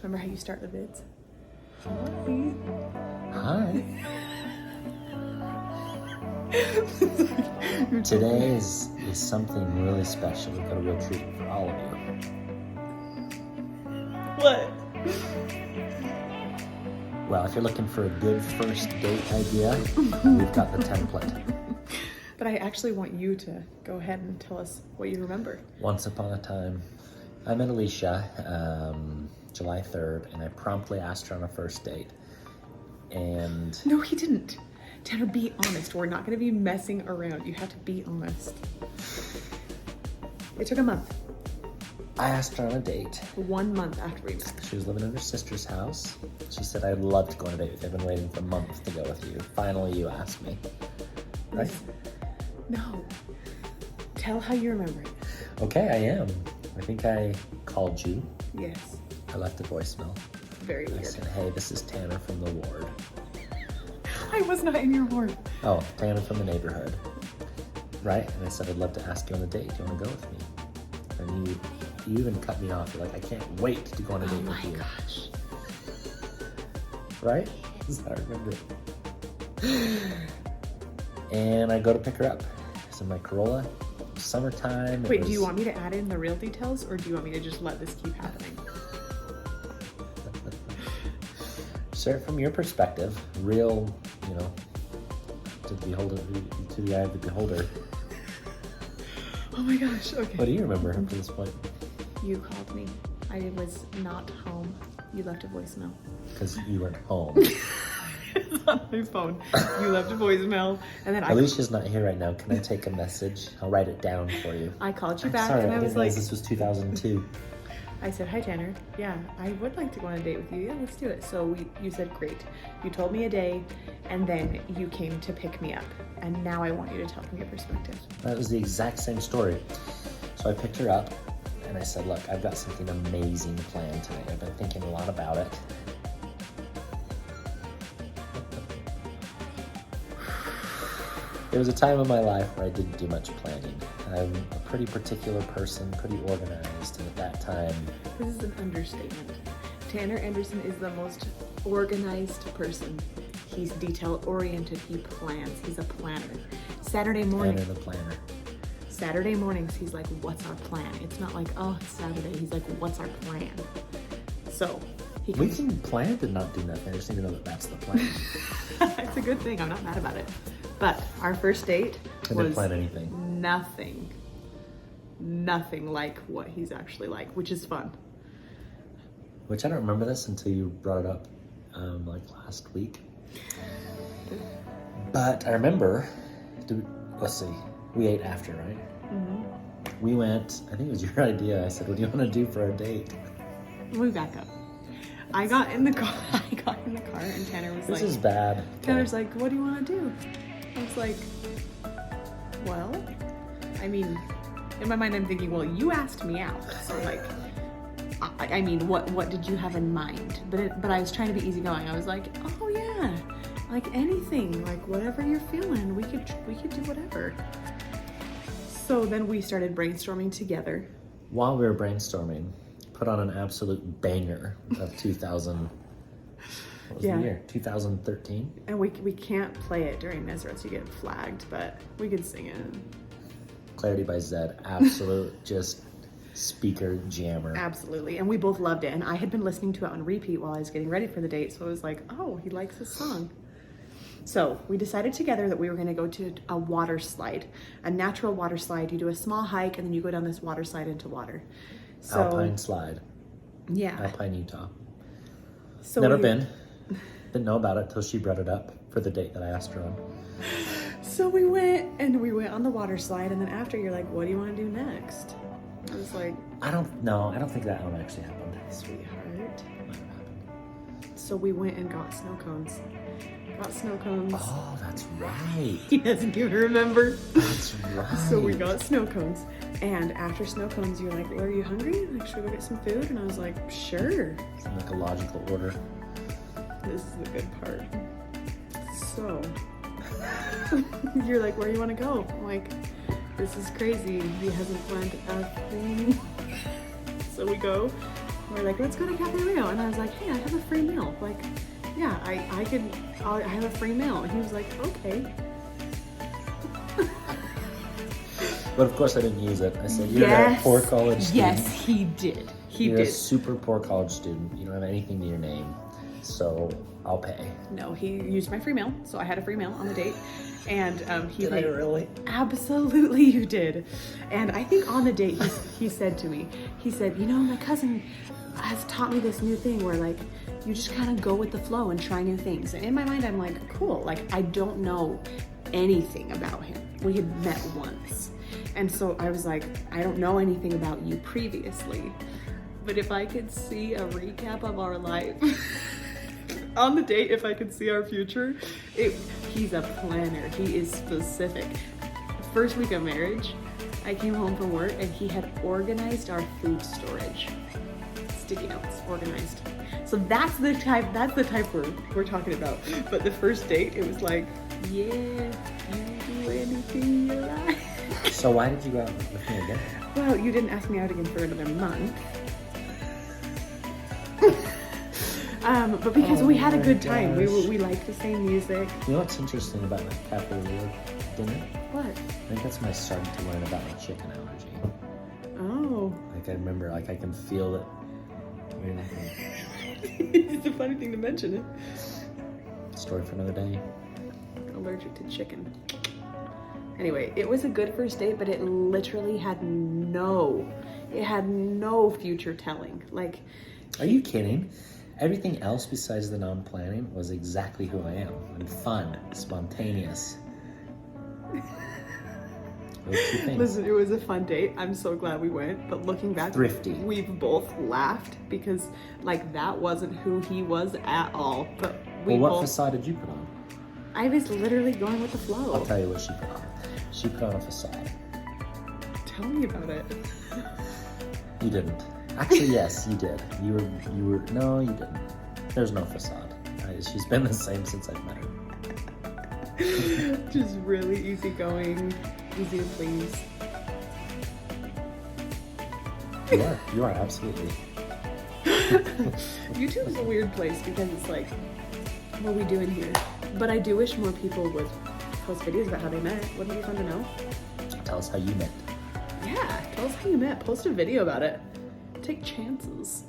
Remember how you start the vids? Hi. Today is something really special. We've got a real treat for all of you. What? Well, if you're looking for a good first date idea, we've got the template. But I actually want you to go ahead and tell us what you remember. Once upon a time, I met Alicia July 3rd, and I promptly asked her on a first date. And No, he didn't. Tanner, be honest. We're not going to be messing around. You have to be honest. It took a month. I asked her on a date. 1 month after we met. She was living in her sister's house. She said, I'd love to go on a date with you. I've been waiting for months to go with you. Finally, you asked me. Right? No. Tell how you remember it. Okay, I am. I think I called you. Yes. I left a voicemail. Very I weird. said, hey, this is Tanner from the ward. I was not in your ward. Oh, Tanner from the neighborhood. Right? And I said, I'd love to ask you on a date. Do you want to go with me? And you even cut me off. You're like, I can't wait to go on a date with you. Gosh. Right? This is how I remember it. And I go to pick her up. It's in my Corolla. Summertime. Wait, do you want me to add in the real details or do you want me to just let this keep happening? Share it from your perspective. Real, to the beholder, to the eye of the beholder. Oh my gosh, okay. What do you remember up to this point? You called me. I was not home. You left a voicemail. Because you weren't home. It's on my phone. You left a voicemail and then Alicia's not here right now. Can I take a message? I'll write it down for you. I called you back Sorry, and I was didn't realize like, this was 2002. I said, hi Tanner. Yeah, I would like to go on a date with you. Yeah, let's do it. So you said, great. You told me a day and then you came to pick me up. And now I want you to tell from your perspective. That was the exact same story. So I picked her up and I said, look, I've got something amazing planned today. I've been thinking a lot about it. There was a time in my life where I didn't do much planning. I'm a pretty particular person, pretty organized, and at that time... This is an understatement. Tanner Anderson is the most organized person. He's detail-oriented, he plans, he's a planner. Saturday mornings, he's like, what's our plan? It's not like, oh, it's Saturday. He's like, what's our plan? So, he We can... can plan to not do nothing. I just need to know that that's the plan. It's a good thing. I'm not mad about it. But our first date I didn't plan anything. Nothing like what he's actually like, which is fun. Which I don't remember this until you brought it up like last week. But I remember, let's see, we ate after, right? Mm-hmm. We went, I think it was your idea. I said, what do you want to do for our date? Let me back up. I got in the car and Tanner was This like, is bad. Tanner's like, what do you want to do? I was like, well, I mean, in my mind I'm thinking, well, you asked me out, so like, I mean, what did you have in mind? But I was trying to be easygoing. I was like, oh yeah, like anything, like whatever you're feeling, we could do whatever. So then we started brainstorming together. While we were brainstorming, put on an absolute banger of 2000. What was the year? 2013? And we can't play it during Nezrats, you get flagged, but we could sing it. Clarity by Zed, absolute just speaker jammer. Absolutely, and we both loved it. And I had been listening to it on repeat while I was getting ready for the date, so I was like, oh, he likes this song. So we decided together that we were gonna go to a water slide, a natural water slide. You do a small hike and then you go down this water slide into water. So, Alpine Slide. Yeah. Alpine, Utah. So Never been. Didn't know about it till she brought it up for the date that I asked her on. So we went on the water slide, and then after you're like, what do you want to do next? I was like, I don't think that one actually happened. sweetheart. Might have happened. So we went and got snow cones. Oh, that's right. He doesn't even remember. That's right. So we got snow cones. And after snow cones, you're like, well, are you hungry? Like, should we go get some food? And I was like, sure. Seemed like a logical order. This is the good part. So you're like, where do you want to go? I'm like, this is crazy. He hasn't planned a thing. So we go we're like, let's go to Cafe Rio. And I was like, hey, I have a free meal. Like, yeah, I have a free meal. And he was like, okay. But of course I didn't use it. I said, you're a poor college student. Yes, he did. You're a super poor college student. You don't have anything to your name. So I'll pay. No, he used my free meal. So I had a free meal on the date. And he Did I really? Absolutely you did. And I think on the date he said to me, he said, you know, my cousin has taught me this new thing where like you just kind of go with the flow and try new things. And in my mind I'm like, cool, like I don't know anything about him. We had met once. And so I was like, I don't know anything about you previously, but if I could see a recap of our life on the date, if I could see our future, he's a planner. He is specific. First week of marriage, I came home from work and he had organized our food storage. Sticky notes, organized. So that's the type we're talking about. But the first date, it was like, yeah, you do anything you like. So why did you go out with me again? Well, you didn't ask me out again for another month. But because we had a good time. We liked the same music. You know what's interesting about my Cafe Rio dinner? What? I think that's when I started to learn about my chicken allergy. Oh. Like I remember, like I can feel it. It's a funny thing to mention it. Story for another day. Allergic to chicken. Anyway, it was a good first date, but it literally had no future telling. Like, are you kidding? Everything else besides the non-planning was exactly who I am. And fun, spontaneous. Those two things. Listen, it was a fun date. I'm so glad we went. But looking back, Thrifty. We've both laughed because like that wasn't who he was at all. But what facade did you put on? I was literally going with the flow. I'll tell you what she put on. She put on a facade. Tell me about it. You didn't. Actually, yes, you did. You were. No, you didn't. There's no facade. She's been the same since I've met her. Just really easygoing, easy to please. You are absolutely. YouTube's a weird place because it's like, what are we doing here? But I do wish more people would post videos about how they met. Wouldn't it be fun to know? Tell us how you met. Yeah, tell us how you met. Post a video about it. Take chances.